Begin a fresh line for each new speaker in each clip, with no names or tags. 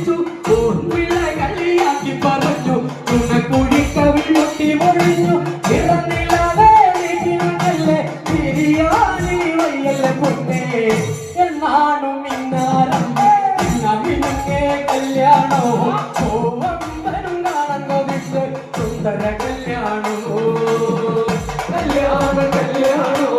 ചോദിച്ചു ഓർമ്മിള കളിയാക്കി പറഞ്ഞു തുണക്കുഴിക്കവിൽ മുട്ടി മൊഴിഞ്ഞു ഇറന്നില്ലാതെ വീട്ടിലുണ്ടല്ലേ ബിരിയാണി വയ്യല്ല പൊന്നേ എന്നാണു മിന്നാരം മിന്നുങ്ങേ കല്യാണോ പൂവമ്പനും കാണാൻ കൊതിച്ച് സുന്ദര കല്യാണോ കല്യാണ കല്യാണോ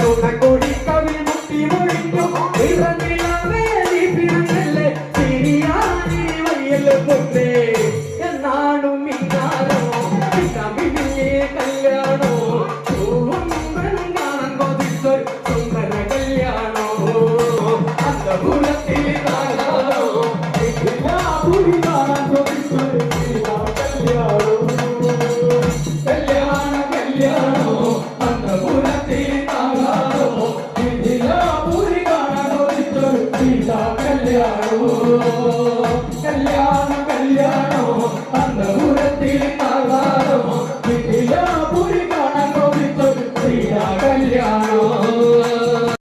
തുണക്കൊടിക്കവിൽ മുട്ടി മൊഴിഞ്ഞു ഇറങ്ങിലവേ വീട്ടിലുണ്ടല്ലേ ബിരിയാണി വയ്യല്ല പൊന്നേ എന്നാണു മിന്നാരോ മിന്നേ കല്യാണോ പൂവമ്പനും കാണാൻ കൊതിച്ചൊരു സുന്ദര കല്യാണോ അന്തപുരത്തിൽ കാണാനോ പുരി കാണാൻ കൊതിച്ചൊരു കല്യാണോ കല്യാണ കല്യാണം